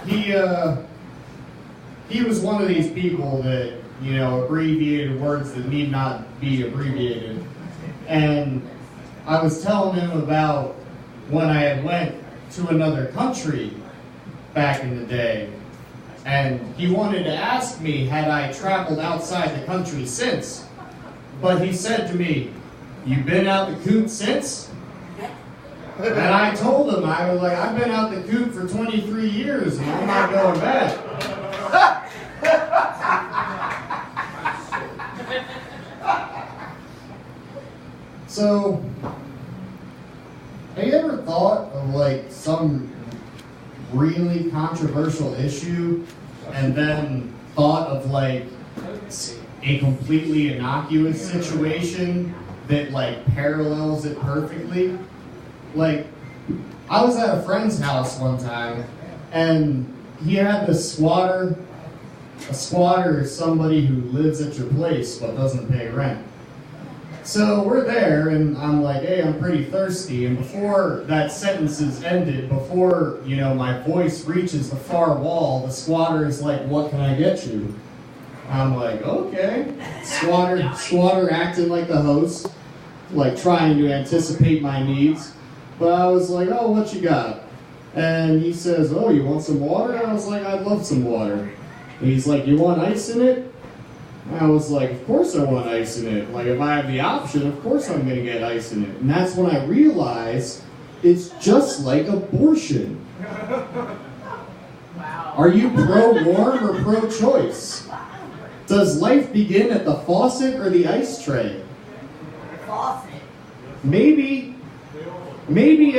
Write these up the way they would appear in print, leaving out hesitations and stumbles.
he was one of these people that, you know, abbreviated words that need not be abbreviated. And I was telling him about when I had went to another country back in the day. And he wanted to ask me, had I traveled outside the country since? But he said to me, "You been out the coop since?" And I told him, I was like, "I've been out the coop for 23 years and I'm not going back." So, have you ever thought of like some really controversial issue and then thought of like a completely innocuous situation that like parallels it perfectly? Like, I was at a friend's house one time and he had this squatter. A squatter is somebody who lives at your place but doesn't pay rent. So we're there, and I'm like, "Hey, I'm pretty thirsty." And before that sentence is ended, before, you know, my voice reaches the far wall, the squatter is like, "What can I get you?" I'm like, "Okay." Squatter acting like the host, like trying to anticipate my needs. But I was like, "Oh, what you got?" And he says, "Oh, you want some water?" And I was like, "I'd love some water." And he's like, "You want ice in it?" I was like, "Of course I want ice in it. Like, if I have the option, of course I'm going to get ice in it." And that's when I realized it's just like abortion. Wow. Are you pro-warm or pro-choice? Does life begin at the faucet or the ice tray? Faucet. Maybe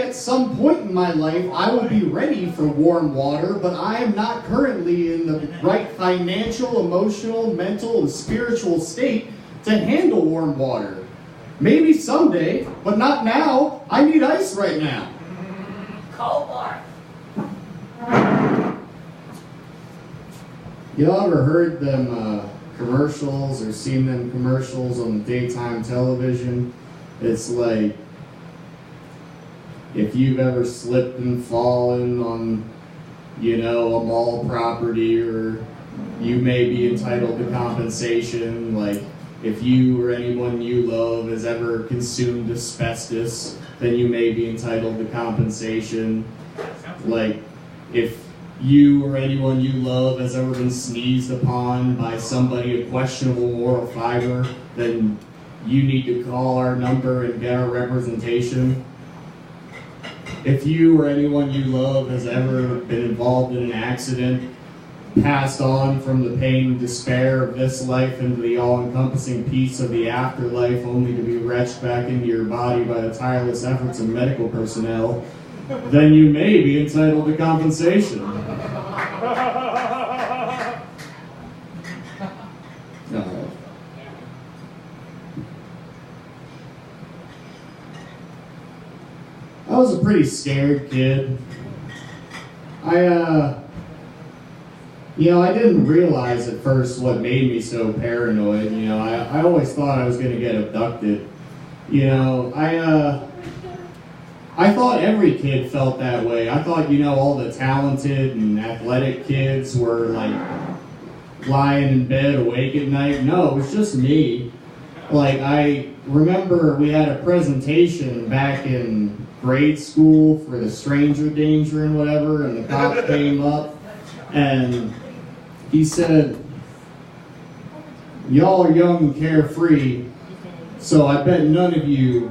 at some point in my life I will be ready for warm water, but I am not currently in the right financial, emotional, mental, and spiritual state to handle warm water. Maybe someday, but not now. I need ice right now. Cold water. Y'all ever heard them commercials or seen them commercials on daytime television? It's like, if you've ever slipped and fallen on, you know, a mall property, or you may be entitled to compensation, like if you or anyone you love has ever consumed asbestos, then you may be entitled to compensation. Like if you or anyone you love has ever been sneezed upon by somebody of questionable moral fiber, then you need to call our number and get our representation. If you or anyone you love has ever been involved in an accident, passed on from the pain and despair of this life into the all-encompassing peace of the afterlife, only to be wrenched back into your body by the tireless efforts of medical personnel, then you may be entitled to compensation. I was a pretty scared kid. I didn't realize at first what made me so paranoid. You know, I always thought I was going to get abducted. You know, I thought every kid felt that way. I thought, you know, all the talented and athletic kids were like lying in bed awake at night. No, it was just me. Like, I remember we had a presentation back in grade school for the stranger danger and whatever, and the cop came up and he said, "Y'all are young and carefree, so I bet none of you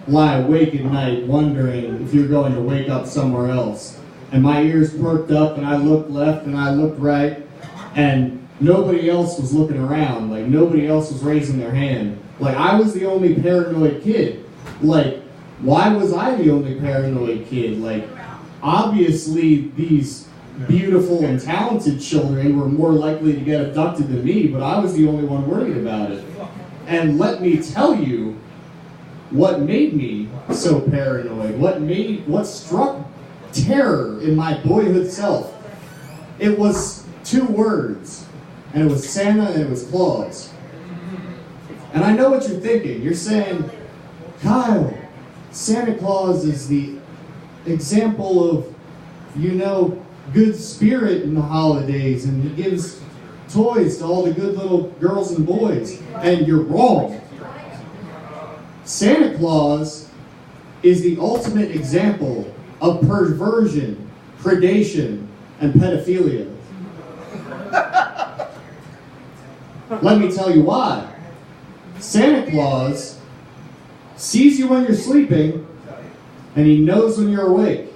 lie awake at night wondering if you're going to wake up somewhere else." And my ears perked up and I looked left and I looked right, and nobody else was looking around. Like, nobody else was raising their hand. Like, I was the only paranoid kid. Like, why was I the only paranoid kid? Like, obviously these beautiful and talented children were more likely to get abducted than me, but I was the only one worried about it. And let me tell you what made me so paranoid, what struck terror in my boyhood self. It was two words, and it was Santa and it was Claus. And I know what you're thinking. You're saying, "Kyle, Santa Claus is the example of, you know, good spirit in the holidays, and he gives toys to all the good little girls and boys. And you're wrong. Santa Claus is the ultimate example of perversion, predation, and pedophilia. Let me tell you why. Santa Claus sees you when you're sleeping, and he knows when you're awake.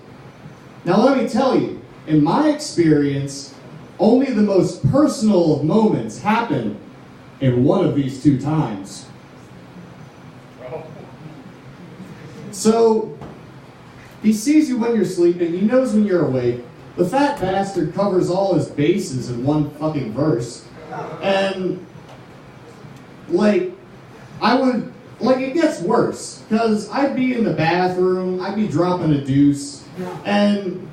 Now let me tell you, in my experience, only the most personal of moments happen in one of these two times. So, he sees you when you're sleeping, he knows when you're awake. The fat bastard covers all his bases in one fucking verse. And, it gets worse. Because I'd be in the bathroom, I'd be dropping a deuce, and,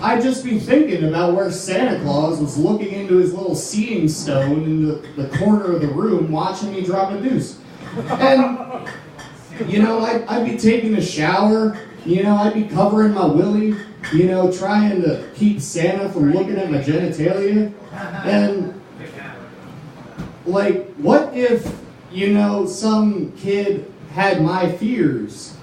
I'd just be thinking about where Santa Claus was looking into his little seeing stone in the corner of the room, watching me drop a deuce. And, I'd be taking a shower, I'd be covering my willy, trying to keep Santa from looking at my genitalia. And, what if, some kid had my fears?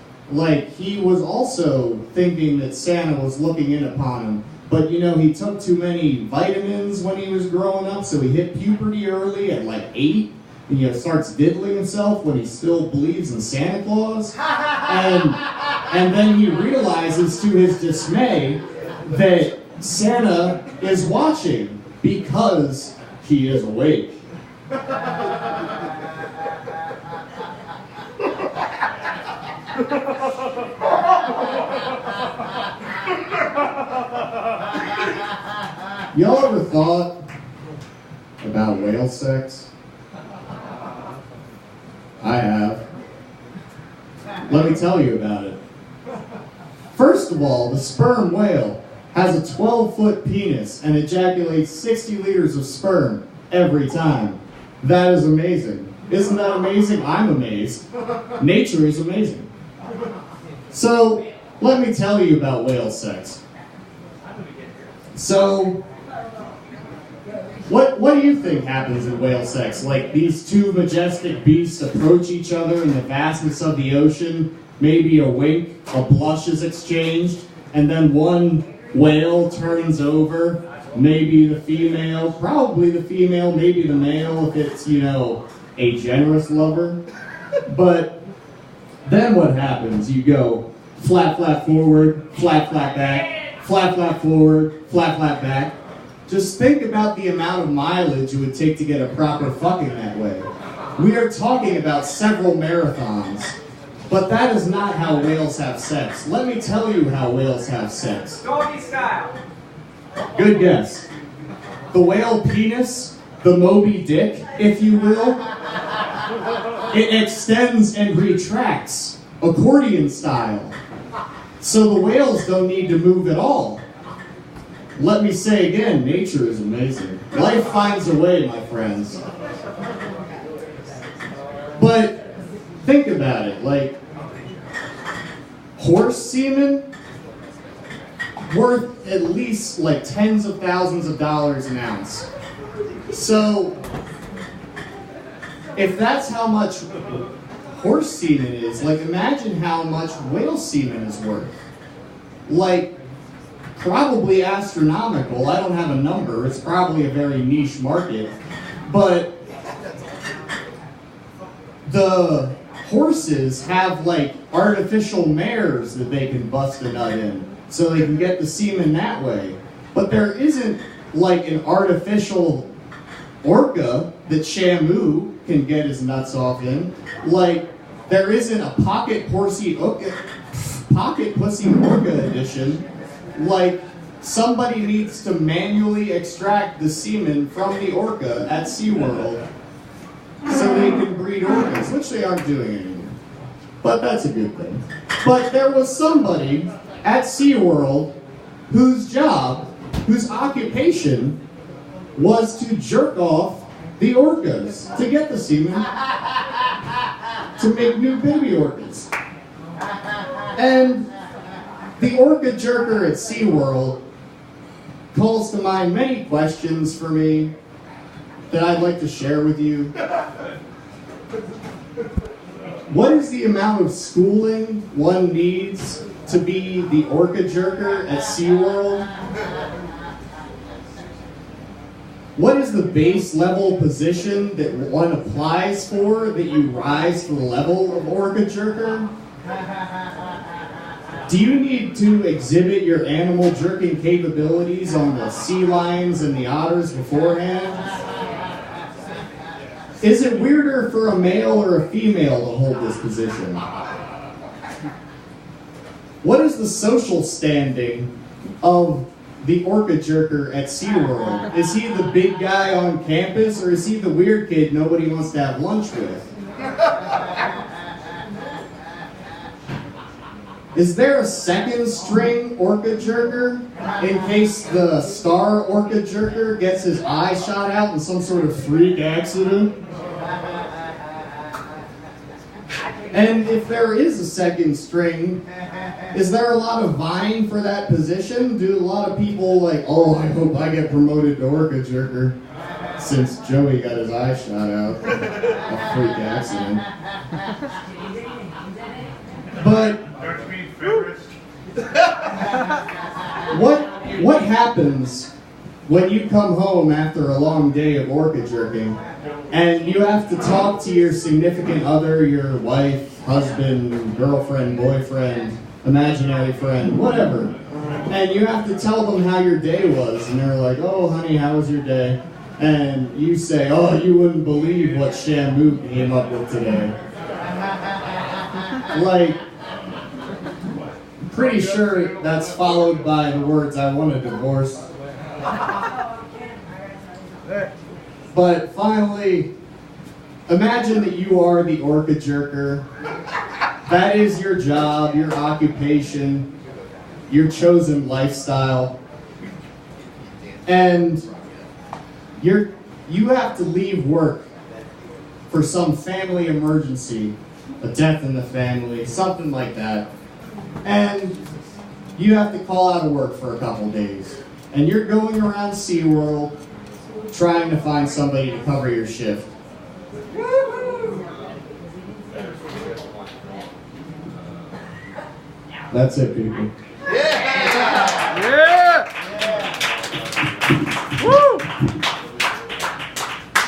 He was also thinking that Santa was looking in upon him. But, he took too many vitamins when he was growing up, so he hit puberty early at 8. And, starts diddling himself when he still believes in Santa Claus. And then he realizes, to his dismay, that Santa is watching because he is awake. Y'all ever thought about whale sex? I have. Let me tell you about it. First of all, the sperm whale has a 12-foot penis and ejaculates 60 liters of sperm every time. That is amazing. Isn't that amazing? I'm amazed. Nature is amazing. So, let me tell you about whale sex. So, what do you think happens in whale sex? These two majestic beasts approach each other in the vastness of the ocean, maybe a wink, a blush is exchanged, and then one whale turns over, maybe the female, probably the female, maybe the male if it's, a generous lover. But then what happens? You go flat, flat forward, flat, flat back, flat, flat forward, flat, flat back. Just think about the amount of mileage it would take to get a proper fucking that way. We are talking about several marathons. But that is not how whales have sex. Let me tell you how whales have sex. Doggy style. Good guess. The whale penis, the Moby Dick, if you will, it extends and retracts, accordion style. So the whales don't need to move at all. Let me say again, nature is amazing. Life finds a way, my friends. But think about it, horse semen, worth at least tens of thousands of dollars an ounce. So, if that's how much horse semen is, imagine how much whale semen is worth. Probably astronomical. I don't have a number. It's probably a very niche market. But the horses have artificial mares that they can bust a nut in, so they can get the semen that way. But there isn't an artificial orca that Shamu can get his nuts off in. There isn't a pocket pussy orca edition. Somebody needs to manually extract the semen from the orca at SeaWorld so they can breed orcas, which they aren't doing anymore. But that's a good thing. But there was somebody at SeaWorld whose occupation was to jerk off the orcas to get the semen to make new baby orcas. And the orca jerker at SeaWorld calls to mind many questions for me that I'd like to share with you. What is the amount of schooling one needs to be the orca jerker at SeaWorld? What is the base level position that one applies for that you rise to the level of orca jerker? Do you need to exhibit your animal jerking capabilities on the sea lions and the otters beforehand? Is it weirder for a male or a female to hold this position? What is the social standing of the orca jerker at SeaWorld? Is he the big guy on campus, or is he the weird kid nobody wants to have lunch with? Is there a second string orca jerker in case the star orca jerker gets his eye shot out in some sort of freak accident? And if there is a second string, is there a lot of vying for that position? Do a lot of people like, oh, I hope I get promoted to orca jerker since Joey got his eye shot out? A freak accident. But Don't you mean Fenris? what happens when you come home after a long day of orca jerking and you have to talk to your significant other, your wife, husband, girlfriend, boyfriend, imaginary friend, whatever, and you have to tell them how your day was, and they're like, oh honey, how was your day? And you say, oh, you wouldn't believe what Shamu came up with today. Like, pretty sure that's followed by the words, I want a divorce. But finally, imagine that you are the orca jerker. That is your job, your occupation, your chosen lifestyle. And you have to leave work for some family emergency, a death in the family, something like that. And you have to call out of work for a couple days. And you're going around SeaWorld trying to find somebody to cover your shift. That's it, people.